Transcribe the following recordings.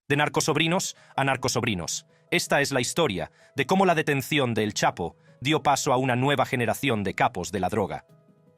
De narcosobrinos a narcosobrinos. Esta es la historia de cómo la detención de El Chapo dio paso a una nueva generación de capos de la droga.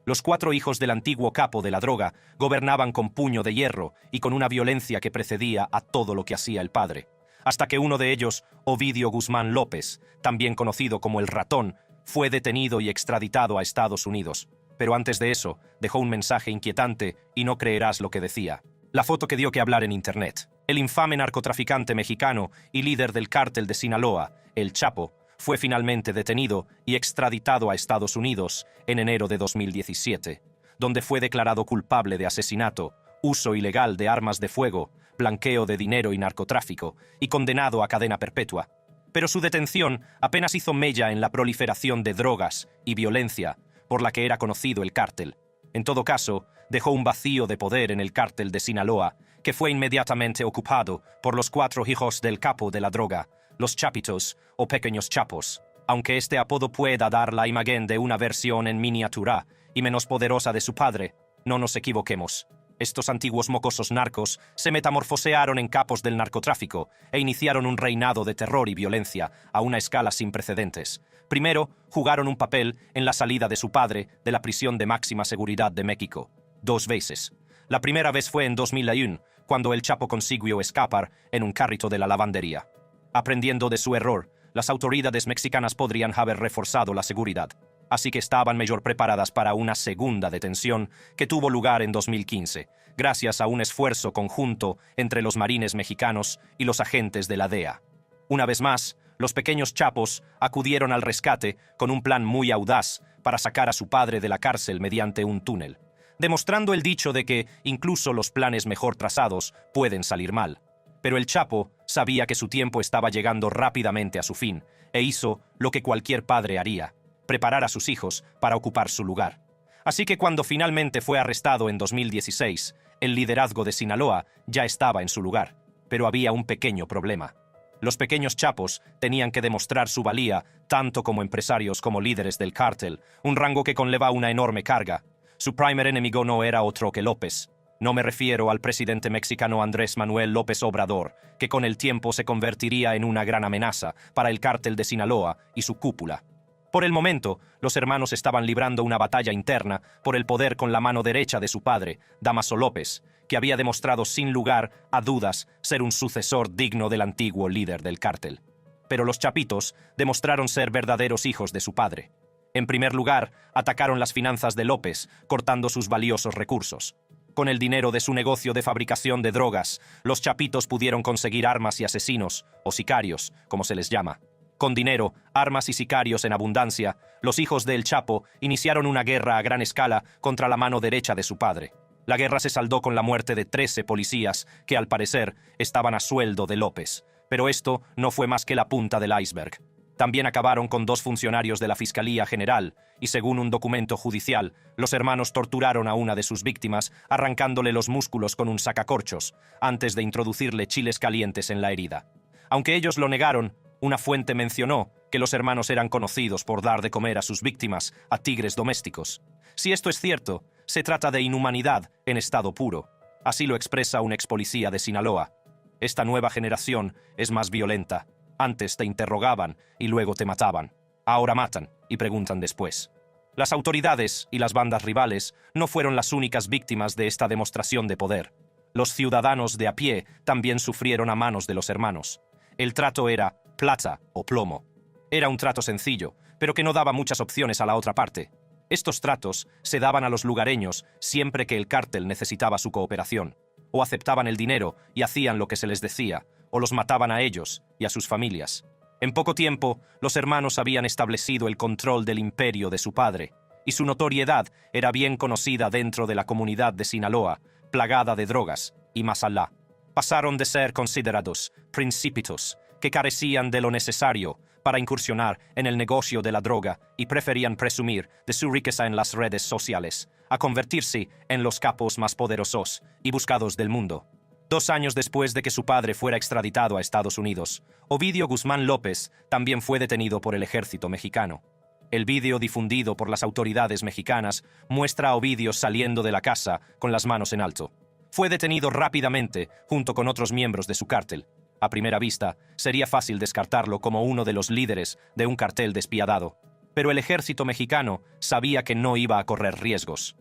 Los 4 hijos del antiguo capo de la droga gobernaban con puño de hierro y con una violencia que precedía a todo lo que hacía el padre. Hasta que uno de ellos, Ovidio Guzmán López, también conocido como el Ratón, fue detenido y extraditado a Estados Unidos. Pero antes de eso, dejó un mensaje inquietante y no creerás lo que decía. La foto que dio que hablar en Internet. El infame narcotraficante mexicano y líder del cártel de Sinaloa, El Chapo, fue finalmente detenido y extraditado a Estados Unidos en enero de 2017, donde fue declarado culpable de asesinato, uso ilegal de armas de fuego, blanqueo de dinero y narcotráfico, y condenado a cadena perpetua. Pero su detención apenas hizo mella en la proliferación de drogas y violencia por la que era conocido el cártel. En todo caso, dejó un vacío de poder en el cártel de Sinaloa, que fue inmediatamente ocupado por los 4 hijos del capo de la droga, los Chapitos o Pequeños Chapos, aunque este apodo pueda dar la imagen de una versión en miniatura y menos poderosa de su padre. No nos equivoquemos. Estos antiguos mocosos narcos se metamorfosearon en capos del narcotráfico e iniciaron un reinado de terror y violencia a una escala sin precedentes. Primero, jugaron un papel en la salida de su padre de la prisión de máxima seguridad de México, 2 veces. La primera vez fue en 2001, cuando El Chapo consiguió escapar en un carrito de la lavandería. Aprendiendo de su error, las autoridades mexicanas podrían haber reforzado la seguridad, así que estaban mejor preparadas para una segunda detención que tuvo lugar en 2015, gracias a un esfuerzo conjunto entre los marines mexicanos y los agentes de la DEA. Una vez más, los pequeños Chapos acudieron al rescate con un plan muy audaz para sacar a su padre de la cárcel mediante un túnel, demostrando el dicho de que incluso los planes mejor trazados pueden salir mal. Pero el Chapo sabía que su tiempo estaba llegando rápidamente a su fin, e hizo lo que cualquier padre haría: preparar a sus hijos para ocupar su lugar. Así que cuando finalmente fue arrestado en 2016, el liderazgo de Sinaloa ya estaba en su lugar. Pero había un pequeño problema. Los pequeños Chapos tenían que demostrar su valía tanto como empresarios como líderes del cártel, un rango que conlleva una enorme carga. Su primer enemigo no era otro que López. No me refiero al presidente mexicano Andrés Manuel López Obrador, que con el tiempo se convertiría en una gran amenaza para el cártel de Sinaloa y su cúpula. Por el momento, los hermanos estaban librando una batalla interna por el poder con la mano derecha de su padre, Damaso López, que había demostrado sin lugar a dudas ser un sucesor digno del antiguo líder del cártel. Pero los Chapitos demostraron ser verdaderos hijos de su padre. En primer lugar, atacaron las finanzas de López, cortando sus valiosos recursos. Con el dinero de su negocio de fabricación de drogas, los Chapitos pudieron conseguir armas y asesinos, o sicarios, como se les llama. Con dinero, armas y sicarios en abundancia, los hijos de El Chapo iniciaron una guerra a gran escala contra la mano derecha de su padre. La guerra se saldó con la muerte de 13 policías que, al parecer, estaban a sueldo de López. Pero esto no fue más que la punta del iceberg. También acabaron con 2 funcionarios de la Fiscalía General y, según un documento judicial, los hermanos torturaron a una de sus víctimas arrancándole los músculos con un sacacorchos antes de introducirle chiles calientes en la herida. Aunque ellos lo negaron, una fuente mencionó que los hermanos eran conocidos por dar de comer a sus víctimas a tigres domésticos. Si esto es cierto, se trata de inhumanidad en estado puro. Así lo expresa un ex policía de Sinaloa. Esta nueva generación es más violenta. Antes te interrogaban y luego te mataban. Ahora matan y preguntan después. Las autoridades y las bandas rivales no fueron las únicas víctimas de esta demostración de poder. Los ciudadanos de a pie también sufrieron a manos de los hermanos. El trato era plata o plomo. Era un trato sencillo, pero que no daba muchas opciones a la otra parte. Estos tratos se daban a los lugareños siempre que el cártel necesitaba su cooperación. O aceptaban el dinero y hacían lo que se les decía, o los mataban a ellos y a sus familias. En poco tiempo, los hermanos habían establecido el control del imperio de su padre, y su notoriedad era bien conocida dentro de la comunidad de Sinaloa, plagada de drogas, y más allá. Pasaron de ser considerados principitos, que carecían de lo necesario para incursionar en el negocio de la droga y preferían presumir de su riqueza en las redes sociales, a convertirse en los capos más poderosos y buscados del mundo. 2 años después de que su padre fuera extraditado a Estados Unidos, Ovidio Guzmán López también fue detenido por el ejército mexicano. El vídeo difundido por las autoridades mexicanas muestra a Ovidio saliendo de la casa con las manos en alto. Fue detenido rápidamente junto con otros miembros de su cártel. A primera vista, sería fácil descartarlo como uno de los líderes de un cartel despiadado, pero el ejército mexicano sabía que no iba a correr riesgos.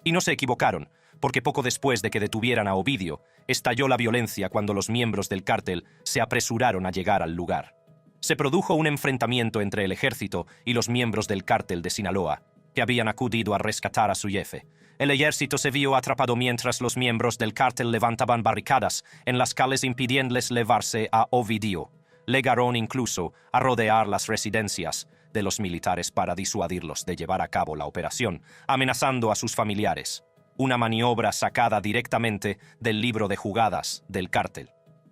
Y no se equivocaron, porque poco después de que detuvieran a Ovidio, estalló la violencia cuando los miembros del cártel se apresuraron a llegar al lugar. Se produjo un enfrentamiento entre el ejército y los miembros del cártel de Sinaloa, que habían acudido a rescatar a su jefe. El ejército se vio atrapado mientras los miembros del cártel levantaban barricadas en las calles impidiéndoles llevarse a Ovidio. Llegaron incluso a rodear las residencias de los militares para disuadirlos de llevar a cabo la operación, amenazando a sus familiares. Una maniobra sacada directamente del libro de jugadas del cártel.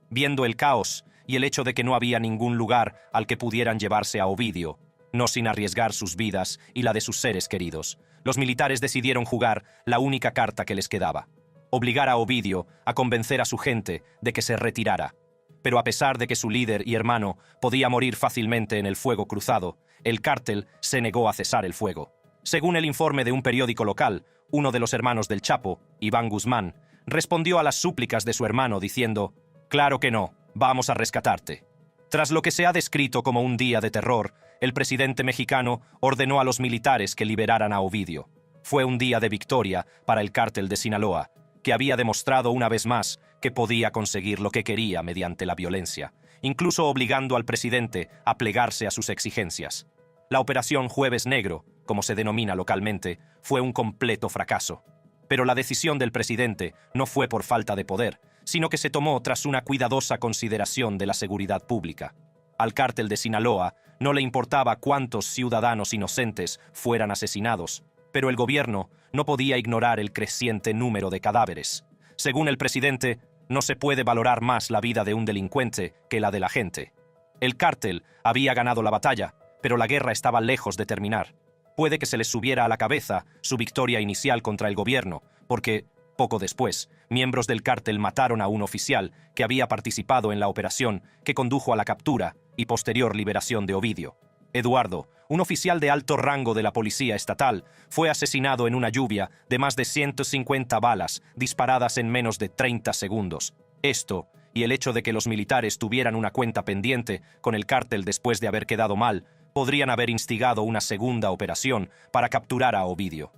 Viendo el caos y el hecho de que no había ningún lugar al que pudieran llevarse a Ovidio, no sin arriesgar sus vidas y la de sus seres queridos, los militares decidieron jugar la única carta que les quedaba: obligar a Ovidio a convencer a su gente de que se retirara. Pero a pesar de que su líder y hermano podía morir fácilmente en el fuego cruzado, el cártel se negó a cesar el fuego. Según el informe de un periódico local, uno de los hermanos del Chapo, Iván Guzmán, respondió a las súplicas de su hermano diciendo: «Claro que no, vamos a rescatarte». Tras lo que se ha descrito como un día de terror, el presidente mexicano ordenó a los militares que liberaran a Ovidio. Fue un día de victoria para el cártel de Sinaloa, que había demostrado una vez más que podía conseguir lo que quería mediante la violencia, incluso obligando al presidente a plegarse a sus exigencias. La Operación Jueves Negro, como se denomina localmente, fue un completo fracaso. Pero la decisión del presidente no fue por falta de poder, sino que se tomó tras una cuidadosa consideración de la seguridad pública. Al cártel de Sinaloa no le importaba cuántos ciudadanos inocentes fueran asesinados, pero el gobierno no podía ignorar el creciente número de cadáveres. Según el presidente, no se puede valorar más la vida de un delincuente que la de la gente. El cártel había ganado la batalla, pero la guerra estaba lejos de terminar. Puede que se les subiera a la cabeza su victoria inicial contra el gobierno, porque, poco después, miembros del cártel mataron a un oficial que había participado en la operación que condujo a la captura y posterior liberación de Ovidio. Eduardo, un oficial de alto rango de la policía estatal, fue asesinado en una lluvia de más de 150 balas disparadas en menos de 30 segundos. Esto, y el hecho de que los militares tuvieran una cuenta pendiente con el cártel después de haber quedado mal, podrían haber instigado una segunda operación para capturar a Ovidio.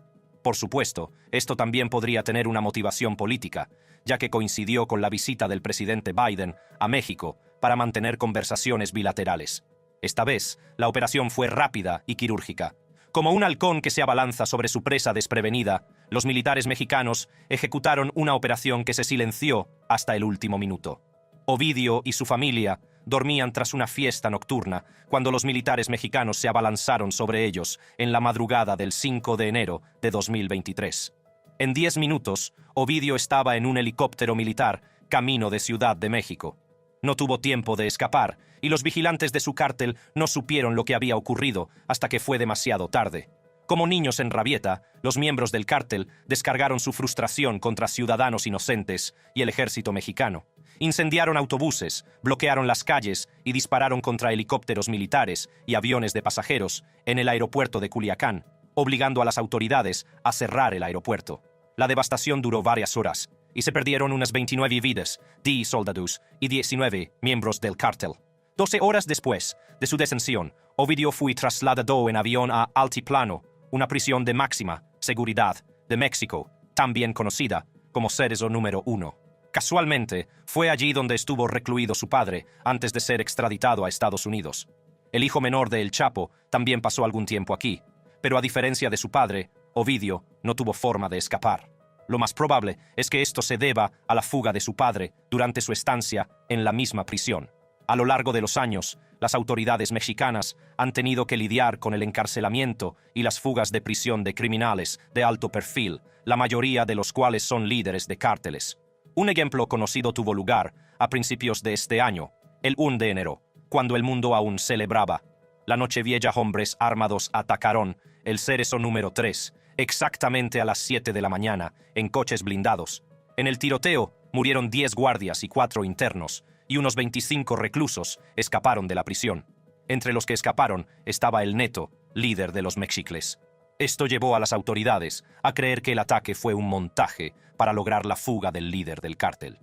Por supuesto, esto también podría tener una motivación política, ya que coincidió con la visita del presidente Biden a México para mantener conversaciones bilaterales. Esta vez, la operación fue rápida y quirúrgica. Como un halcón que se abalanza sobre su presa desprevenida, los militares mexicanos ejecutaron una operación que se silenció hasta el último minuto. Ovidio y su familia dormían tras una fiesta nocturna cuando los militares mexicanos se abalanzaron sobre ellos en la madrugada del 5 de enero de 2023. En 10 minutos, Ovidio estaba en un helicóptero militar camino de Ciudad de México. No tuvo tiempo de escapar, y los vigilantes de su cártel no supieron lo que había ocurrido hasta que fue demasiado tarde. Como niños en rabieta, los miembros del cártel descargaron su frustración contra ciudadanos inocentes y el ejército mexicano. Incendiaron autobuses, bloquearon las calles y dispararon contra helicópteros militares y aviones de pasajeros en el aeropuerto de Culiacán, obligando a las autoridades a cerrar el aeropuerto. La devastación duró varias horas, y se perdieron unas 29 vidas, 10 soldados y 19 miembros del cártel. 12 horas después de su detención, Ovidio fue trasladado en avión a Altiplano, una prisión de máxima seguridad de México, también conocida como Cerezo número 1. Casualmente, fue allí donde estuvo recluido su padre antes de ser extraditado a Estados Unidos. El hijo menor de El Chapo también pasó algún tiempo aquí, pero a diferencia de su padre, Ovidio no tuvo forma de escapar. Lo más probable es que esto se deba a la fuga de su padre durante su estancia en la misma prisión. A lo largo de los años, las autoridades mexicanas han tenido que lidiar con el encarcelamiento y las fugas de prisión de criminales de alto perfil, la mayoría de los cuales son líderes de cárteles. Un ejemplo conocido tuvo lugar a principios de este año, el 1 de enero, cuando el mundo aún celebraba. La Nochevieja, hombres armados atacaron el Cerezo número 3, exactamente a las 7 de la mañana, en coches blindados. En el tiroteo murieron 10 guardias y 4 internos, y unos 25 reclusos escaparon de la prisión. Entre los que escaparon estaba el Neto, líder de los Mexicles. Esto llevó a las autoridades a creer que el ataque fue un montaje para lograr la fuga del líder del cártel.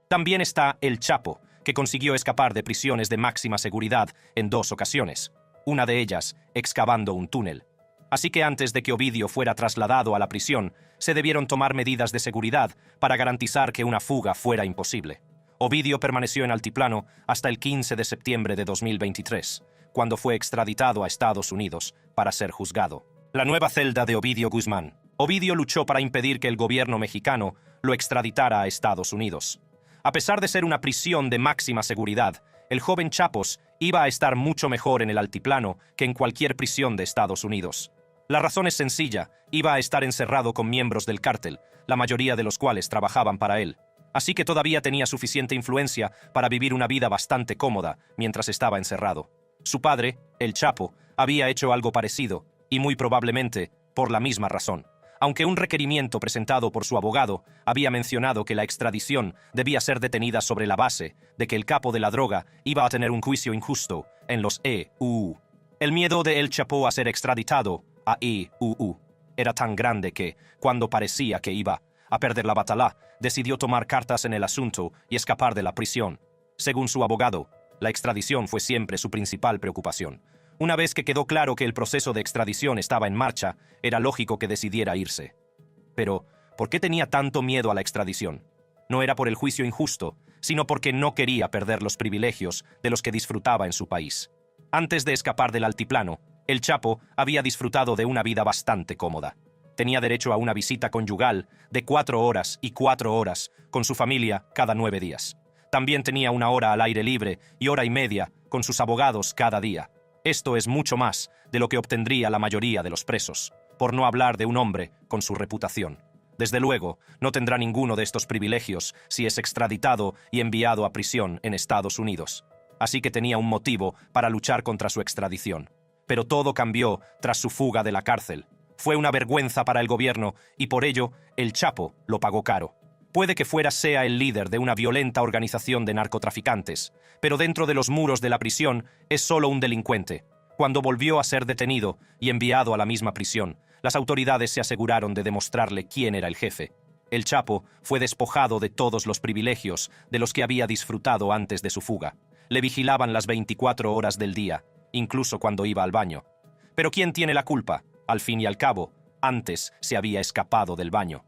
También está El Chapo, que consiguió escapar de prisiones de máxima seguridad en 2 ocasiones, una de ellas excavando un túnel. Así que antes de que Ovidio fuera trasladado a la prisión, se debieron tomar medidas de seguridad para garantizar que una fuga fuera imposible. Ovidio permaneció en Altiplano hasta el 15 de septiembre de 2023, cuando fue extraditado a Estados Unidos para ser juzgado. La nueva celda de Ovidio Guzmán. Ovidio luchó para impedir que el gobierno mexicano lo extraditara a Estados Unidos. A pesar de ser una prisión de máxima seguridad, el joven Chapos iba a estar mucho mejor en el Altiplano que en cualquier prisión de Estados Unidos. La razón es sencilla: iba a estar encerrado con miembros del cártel, la mayoría de los cuales trabajaban para él. Así que todavía tenía suficiente influencia para vivir una vida bastante cómoda mientras estaba encerrado. Su padre, el Chapo, había hecho algo parecido, y muy probablemente por la misma razón. Aunque un requerimiento presentado por su abogado había mencionado que la extradición debía ser detenida sobre la base de que el capo de la droga iba a tener un juicio injusto en los EUU. El miedo de El Chapo a ser extraditado a EUU era tan grande que, cuando parecía que iba a perder la batalla, decidió tomar cartas en el asunto y escapar de la prisión. Según su abogado, la extradición fue siempre su principal preocupación. Una vez que quedó claro que el proceso de extradición estaba en marcha, era lógico que decidiera irse. Pero, ¿por qué tenía tanto miedo a la extradición? No era por el juicio injusto, sino porque no quería perder los privilegios de los que disfrutaba en su país. Antes de escapar del Altiplano, el Chapo había disfrutado de una vida bastante cómoda. Tenía derecho a una visita conyugal de 4 horas y 4 horas con su familia cada 9 días. También tenía 1 hora al aire libre y 1 hora y media con sus abogados cada día. Esto es mucho más de lo que obtendría la mayoría de los presos, por no hablar de un hombre con su reputación. Desde luego, no tendrá ninguno de estos privilegios si es extraditado y enviado a prisión en Estados Unidos. Así que tenía un motivo para luchar contra su extradición. Pero todo cambió tras su fuga de la cárcel. Fue una vergüenza para el gobierno y por ello el Chapo lo pagó caro. Puede que sea el líder de una violenta organización de narcotraficantes, pero dentro de los muros de la prisión es solo un delincuente. Cuando volvió a ser detenido y enviado a la misma prisión, las autoridades se aseguraron de demostrarle quién era el jefe. El Chapo fue despojado de todos los privilegios de los que había disfrutado antes de su fuga. Le vigilaban las 24 horas del día, incluso cuando iba al baño. Pero ¿quién tiene la culpa? Al fin y al cabo, antes se había escapado del baño.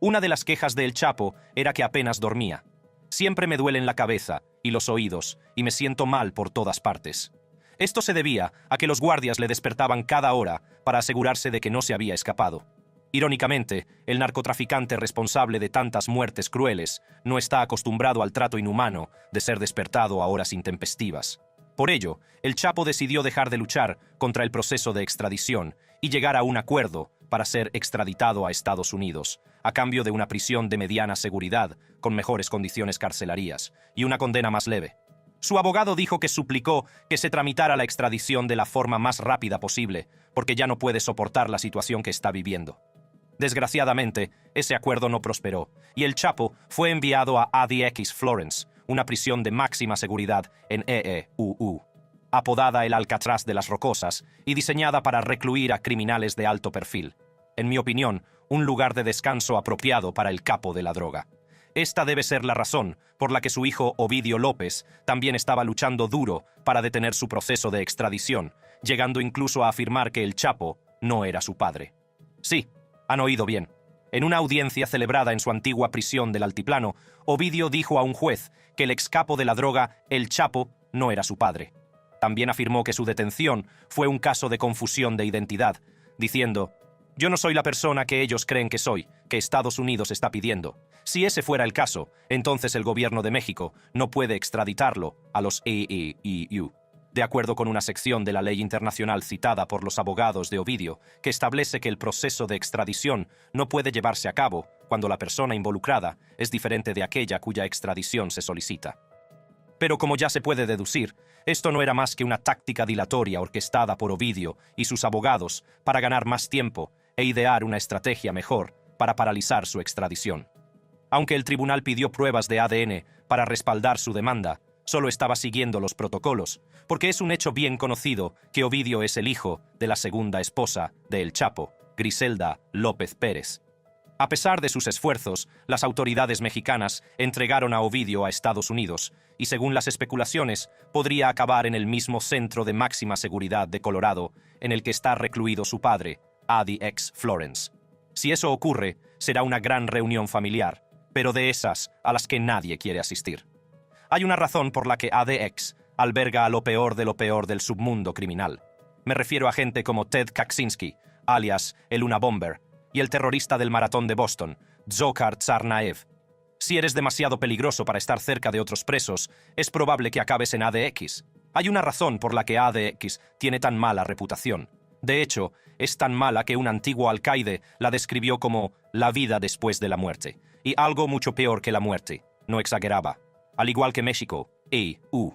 Una de las quejas de El Chapo era que apenas dormía. Siempre me duelen la cabeza y los oídos y me siento mal por todas partes. Esto se debía a que los guardias le despertaban cada hora para asegurarse de que no se había escapado. Irónicamente, el narcotraficante responsable de tantas muertes crueles no está acostumbrado al trato inhumano de ser despertado a horas intempestivas. Por ello, El Chapo decidió dejar de luchar contra el proceso de extradición y llegar a un acuerdo para ser extraditado a Estados Unidos, a cambio de una prisión de mediana seguridad, con mejores condiciones carcelarias, y una condena más leve. Su abogado dijo que suplicó que se tramitara la extradición de la forma más rápida posible, porque ya no puede soportar la situación que está viviendo. Desgraciadamente, ese acuerdo no prosperó, y El Chapo fue enviado a ADX Florence, una prisión de máxima seguridad en EUU, apodada el Alcatraz de las Rocosas y diseñada para recluir a criminales de alto perfil. En mi opinión, un lugar de descanso apropiado para el capo de la droga. Esta debe ser la razón por la que su hijo Ovidio López también estaba luchando duro para detener su proceso de extradición, llegando incluso a afirmar que el Chapo no era su padre. Sí, han oído bien. En una audiencia celebrada en su antigua prisión del Altiplano, Ovidio dijo a un juez que el excapo de la droga, el Chapo, no era su padre. También afirmó que su detención fue un caso de confusión de identidad, diciendo: «Yo no soy la persona que ellos creen que soy, que Estados Unidos está pidiendo. Si ese fuera el caso, entonces el gobierno de México no puede extraditarlo a los EUU». De acuerdo con una sección de la ley internacional citada por los abogados de Ovidio, que establece que el proceso de extradición no puede llevarse a cabo cuando la persona involucrada es diferente de aquella cuya extradición se solicita. Pero como ya se puede deducir, esto no era más que una táctica dilatoria orquestada por Ovidio y sus abogados para ganar más tiempo e idear una estrategia mejor para paralizar su extradición. Aunque el tribunal pidió pruebas de ADN para respaldar su demanda, solo estaba siguiendo los protocolos, porque es un hecho bien conocido que Ovidio es el hijo de la segunda esposa de El Chapo, Griselda López Pérez. A pesar de sus esfuerzos, las autoridades mexicanas entregaron a Ovidio a Estados Unidos y, según las especulaciones, podría acabar en el mismo centro de máxima seguridad de Colorado en el que está recluido su padre, ADX Florence. Si eso ocurre, será una gran reunión familiar, pero de esas a las que nadie quiere asistir. Hay una razón por la que ADX alberga a lo peor del submundo criminal. Me refiero a gente como Ted Kaczynski, alias el Unabomber, y el terrorista del maratón de Boston, Dzhokhar Tsarnaev. Si eres demasiado peligroso para estar cerca de otros presos, es probable que acabes en ADX. Hay una razón por la que ADX tiene tan mala reputación. De hecho, es tan mala que un antiguo alcaide la describió como la vida después de la muerte, y algo mucho peor que la muerte. No exageraba. Al igual que México, EU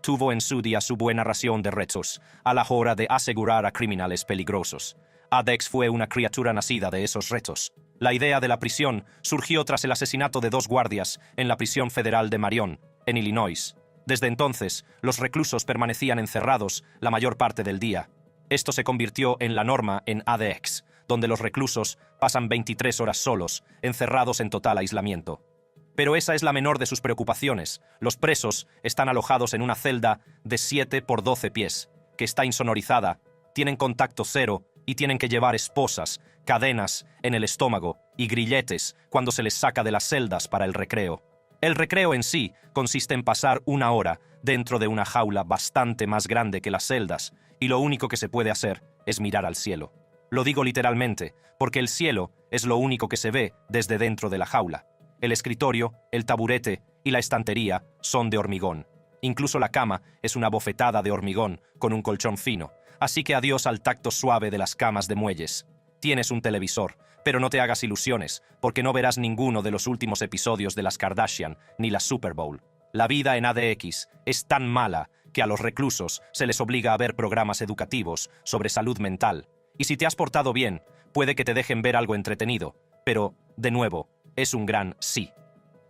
tuvo en su día su buena ración de retos a la hora de asegurar a criminales peligrosos. ADX fue una criatura nacida de esos retos. La idea de la prisión surgió tras el asesinato de 2 guardias en la prisión federal de Marion, en Illinois. Desde entonces, los reclusos permanecían encerrados la mayor parte del día. Esto se convirtió en la norma en ADX, donde los reclusos pasan 23 horas solos, encerrados en total aislamiento. Pero esa es la menor de sus preocupaciones. Los presos están alojados en una celda de 7 por 12 pies, que está insonorizada, tienen contacto cero y tienen que llevar esposas, cadenas en el estómago y grilletes cuando se les saca de las celdas para el recreo. El recreo en sí consiste en pasar 1 hora dentro de una jaula bastante más grande que las celdas, y lo único que se puede hacer es mirar al cielo. Lo digo literalmente, porque el cielo es lo único que se ve desde dentro de la jaula. El escritorio, el taburete y la estantería son de hormigón. Incluso la cama es una bofetada de hormigón con un colchón fino. Así que adiós al tacto suave de las camas de muelles. Tienes un televisor, pero no te hagas ilusiones, porque no verás ninguno de los últimos episodios de las Kardashian ni la Super Bowl. La vida en ADX es tan mala que a los reclusos se les obliga a ver programas educativos sobre salud mental. Y si te has portado bien, puede que te dejen ver algo entretenido, pero, de nuevo, es un gran sí.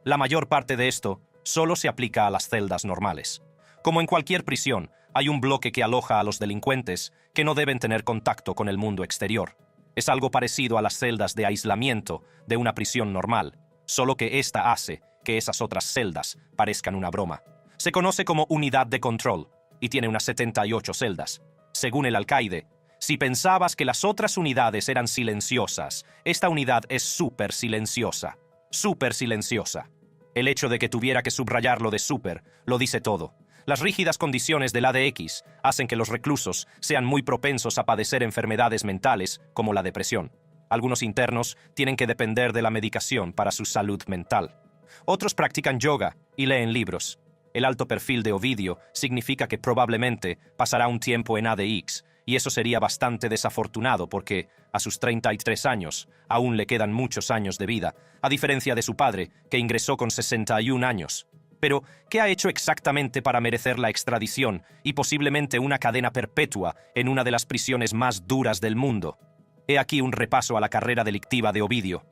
La mayor parte de esto solo se aplica a las celdas normales. Como en cualquier prisión, hay un bloque que aloja a los delincuentes que no deben tener contacto con el mundo exterior. Es algo parecido a las celdas de aislamiento de una prisión normal, solo que esta hace que esas otras celdas parezcan una broma. Se conoce como unidad de control y tiene unas 78 celdas. Según el alcaide, si pensabas que las otras unidades eran silenciosas, esta unidad es súper silenciosa. Súper silenciosa. El hecho de que tuviera que subrayar lo de súper lo dice todo. Las rígidas condiciones del ADX hacen que los reclusos sean muy propensos a padecer enfermedades mentales como la depresión. Algunos internos tienen que depender de la medicación para su salud mental. Otros practican yoga y leen libros. El alto perfil de Ovidio significa que probablemente pasará un tiempo en ADX, y eso sería bastante desafortunado porque, a sus 33 años, aún le quedan muchos años de vida, a diferencia de su padre, que ingresó con 61 años. Pero, ¿qué ha hecho exactamente para merecer la extradición y posiblemente una cadena perpetua en una de las prisiones más duras del mundo? He aquí un repaso a la carrera delictiva de Ovidio.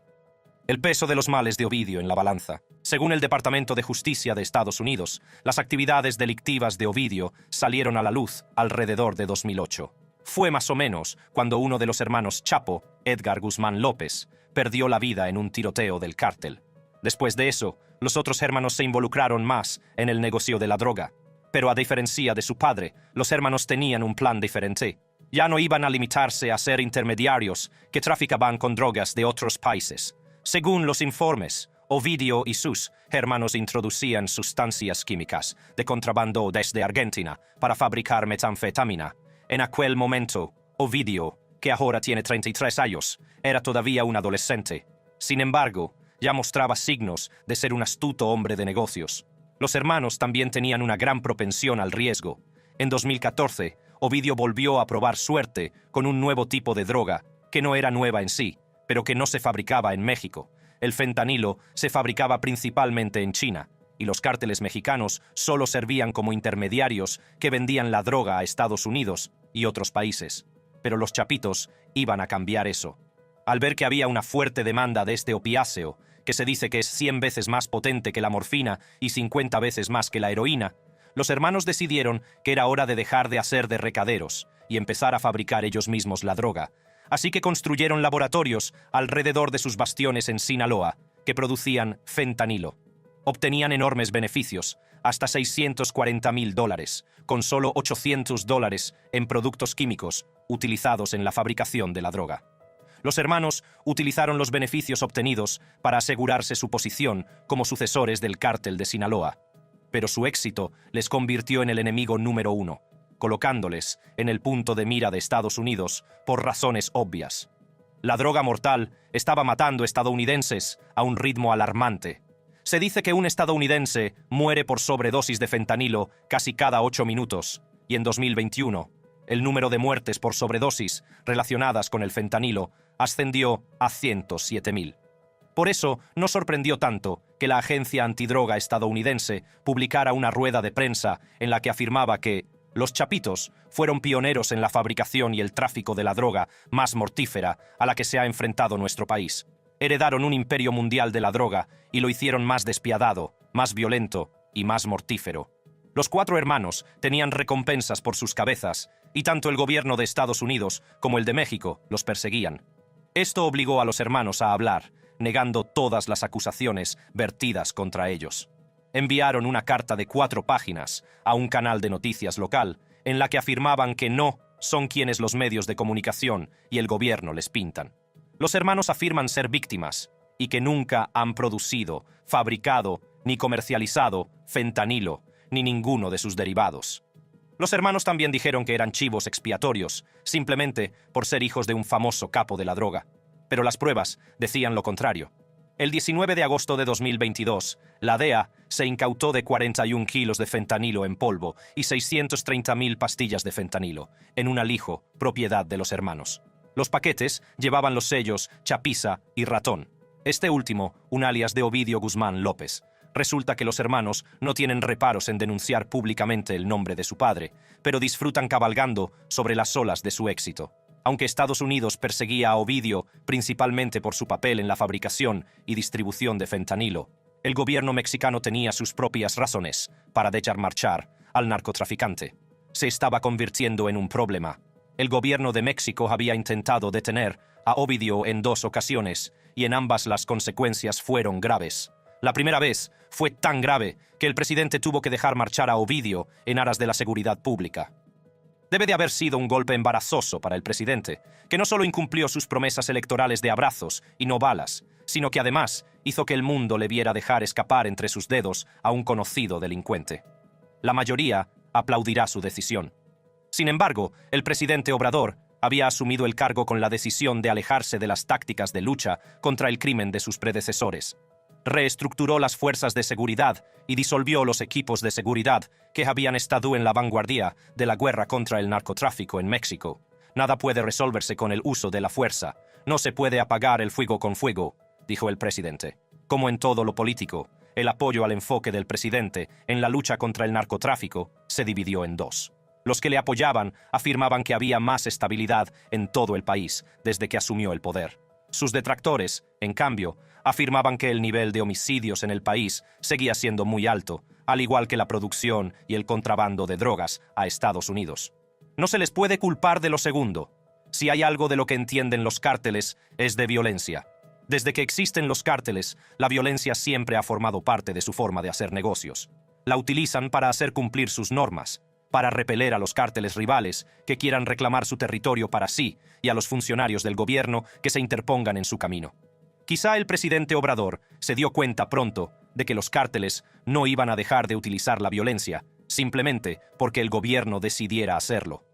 El peso de los males de Ovidio en la balanza. Según el Departamento de Justicia de Estados Unidos, las actividades delictivas de Ovidio salieron a la luz alrededor de 2008. Fue más o menos cuando uno de los hermanos Chapo, Edgar Guzmán López, perdió la vida en un tiroteo del cártel. Después de eso, los otros hermanos se involucraron más en el negocio de la droga. Pero a diferencia de su padre, los hermanos tenían un plan diferente. Ya no iban a limitarse a ser intermediarios que traficaban con drogas de otros países. Según los informes, Ovidio y sus hermanos introducían sustancias químicas de contrabando desde Argentina para fabricar metanfetamina. En aquel momento, Ovidio, que ahora tiene 33 años, era todavía un adolescente. Sin embargo, ya mostraba signos de ser un astuto hombre de negocios. Los hermanos también tenían una gran propensión al riesgo. En 2014, Ovidio volvió a probar suerte con un nuevo tipo de droga, que no era nueva en sí, pero que no se fabricaba en México. El fentanilo se fabricaba principalmente en China, y los cárteles mexicanos solo servían como intermediarios que vendían la droga a Estados Unidos y otros países. Pero los chapitos iban a cambiar eso. Al ver que había una fuerte demanda de este opiáceo, que se dice que es 100 veces más potente que la morfina y 50 veces más que la heroína, los hermanos decidieron que era hora de dejar de hacer de recaderos y empezar a fabricar ellos mismos la droga. Así que construyeron laboratorios alrededor de sus bastiones en Sinaloa, que producían fentanilo. Obtenían enormes beneficios, hasta $640,000, con solo $800 en productos químicos utilizados en la fabricación de la droga. Los hermanos utilizaron los beneficios obtenidos para asegurarse su posición como sucesores del cártel de Sinaloa, pero su éxito les convirtió en el enemigo número uno, colocándoles en el punto de mira de Estados Unidos por razones obvias. La droga mortal estaba matando estadounidenses a un ritmo alarmante. Se dice que un estadounidense muere por sobredosis de fentanilo casi cada 8 minutos, y en 2021, el número de muertes por sobredosis relacionadas con el fentanilo ascendió a 107,000. Por eso, no sorprendió tanto que la agencia antidroga estadounidense publicara una rueda de prensa en la que afirmaba que los chapitos fueron pioneros en la fabricación y el tráfico de la droga más mortífera a la que se ha enfrentado nuestro país. Heredaron un imperio mundial de la droga y lo hicieron más despiadado, más violento y más mortífero. Los 4 hermanos tenían recompensas por sus cabezas, y tanto el gobierno de Estados Unidos como el de México los perseguían. Esto obligó a los hermanos a hablar, negando todas las acusaciones vertidas contra ellos. Enviaron una carta de 4 páginas a un canal de noticias local, en la que afirmaban que no son quienes los medios de comunicación y el gobierno les pintan. Los hermanos afirman ser víctimas y que nunca han producido, fabricado ni comercializado fentanilo ni ninguno de sus derivados. Los hermanos también dijeron que eran chivos expiatorios, simplemente por ser hijos de un famoso capo de la droga. Pero las pruebas decían lo contrario. El 19 de agosto de 2022, la DEA se incautó de 41 kilos de fentanilo en polvo y 630,000 pastillas de fentanilo en un alijo propiedad de los hermanos. Los paquetes llevaban los sellos Chapiza y Ratón. Este último, un alias de Ovidio Guzmán López. Resulta que los hermanos no tienen reparos en denunciar públicamente el nombre de su padre, pero disfrutan cabalgando sobre las olas de su éxito. Aunque Estados Unidos perseguía a Ovidio principalmente por su papel en la fabricación y distribución de fentanilo, el gobierno mexicano tenía sus propias razones para dejar marchar al narcotraficante. Se estaba convirtiendo en un problema. El gobierno de México había intentado detener a Ovidio en 2 ocasiones, y en ambas las consecuencias fueron graves. La primera vez fue tan grave que el presidente tuvo que dejar marchar a Ovidio en aras de la seguridad pública. Debe de haber sido un golpe embarazoso para el presidente, que no solo incumplió sus promesas electorales de abrazos y no balas, sino que además hizo que el mundo le viera dejar escapar entre sus dedos a un conocido delincuente. La mayoría aplaudirá su decisión. Sin embargo, el presidente Obrador había asumido el cargo con la decisión de alejarse de las tácticas de lucha contra el crimen de sus predecesores. Reestructuró las fuerzas de seguridad y disolvió los equipos de seguridad que habían estado en la vanguardia de la guerra contra el narcotráfico en México. Nada puede resolverse con el uso de la fuerza. No se puede apagar el fuego con fuego, dijo el presidente. Como en todo lo político, el apoyo al enfoque del presidente en la lucha contra el narcotráfico se dividió en 2. Los que le apoyaban afirmaban que había más estabilidad en todo el país desde que asumió el poder. Sus detractores, en cambio, afirmaban que el nivel de homicidios en el país seguía siendo muy alto, al igual que la producción y el contrabando de drogas a Estados Unidos. No se les puede culpar de lo segundo. Si hay algo de lo que entienden los cárteles, es de violencia. Desde que existen los cárteles, la violencia siempre ha formado parte de su forma de hacer negocios. La utilizan para hacer cumplir sus normas, para repeler a los cárteles rivales que quieran reclamar su territorio para sí y a los funcionarios del gobierno que se interpongan en su camino. Quizá el presidente Obrador se dio cuenta pronto de que los cárteles no iban a dejar de utilizar la violencia, simplemente porque el gobierno decidiera hacerlo.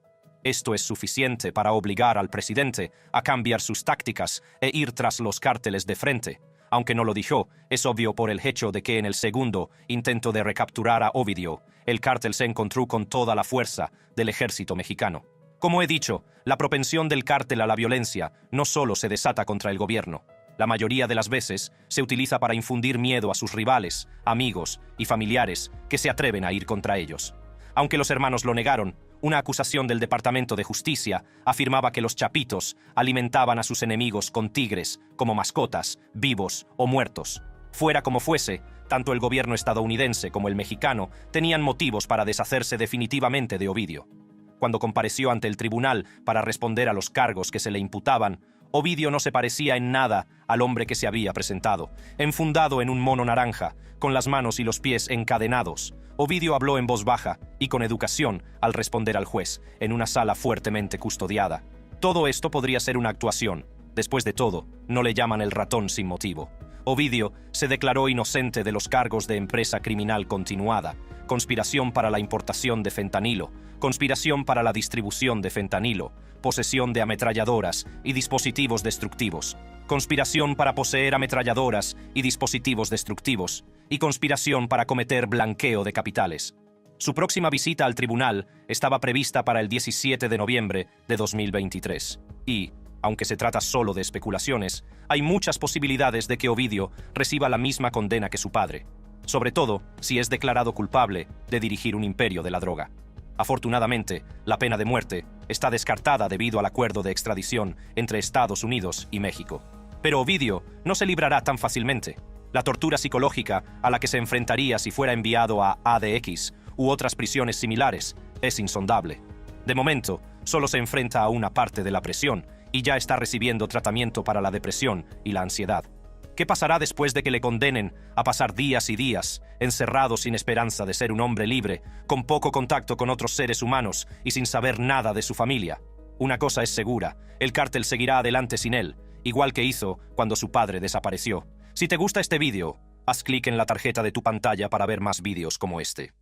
Esto es suficiente para obligar al presidente a cambiar sus tácticas e ir tras los cárteles de frente. Aunque no lo dijo, es obvio por el hecho de que en el segundo intento de recapturar a Ovidio, el cártel se encontró con toda la fuerza del ejército mexicano. Como he dicho, la propensión del cártel a la violencia no solo se desata contra el gobierno. La mayoría de las veces se utiliza para infundir miedo a sus rivales, amigos y familiares que se atreven a ir contra ellos. Aunque los hermanos lo negaron, una acusación del Departamento de Justicia afirmaba que los chapitos alimentaban a sus enemigos con tigres como mascotas, vivos o muertos. Fuera como fuese, tanto el gobierno estadounidense como el mexicano tenían motivos para deshacerse definitivamente de Ovidio. cuando compareció ante el tribunal para responder a los cargos que se le imputaban, Ovidio no se parecía en nada al hombre que se había presentado. Enfundado en un mono naranja, con las manos y los pies encadenados, Ovidio habló en voz baja y con educación al responder al juez, en una sala fuertemente custodiada. Todo esto podría ser una actuación. Después de todo, no le llaman el ratón sin motivo. Ovidio se declaró inocente de los cargos de empresa criminal continuada, conspiración para la importación de fentanilo, conspiración para la distribución de fentanilo, posesión de ametralladoras y dispositivos destructivos, conspiración para poseer ametralladoras y dispositivos destructivos, y conspiración para cometer blanqueo de capitales. Su próxima visita al tribunal estaba prevista para el 17 de noviembre de 2023, y, aunque se trata solo de especulaciones, hay muchas posibilidades de que Ovidio reciba la misma condena que su padre, sobre todo si es declarado culpable de dirigir un imperio de la droga. Afortunadamente, la pena de muerte está descartada debido al acuerdo de extradición entre Estados Unidos y México. Pero Ovidio no se librará tan fácilmente. La tortura psicológica a la que se enfrentaría si fuera enviado a ADX u otras prisiones similares es insondable. De momento, solo se enfrenta a una parte de la presión y ya está recibiendo tratamiento para la depresión y la ansiedad. ¿Qué pasará después de que le condenen a pasar días y días, encerrado sin esperanza de ser un hombre libre, con poco contacto con otros seres humanos y sin saber nada de su familia? Una cosa es segura, el cártel seguirá adelante sin él, igual que hizo cuando su padre desapareció. Si te gusta este vídeo, haz clic en la tarjeta de tu pantalla para ver más vídeos como este.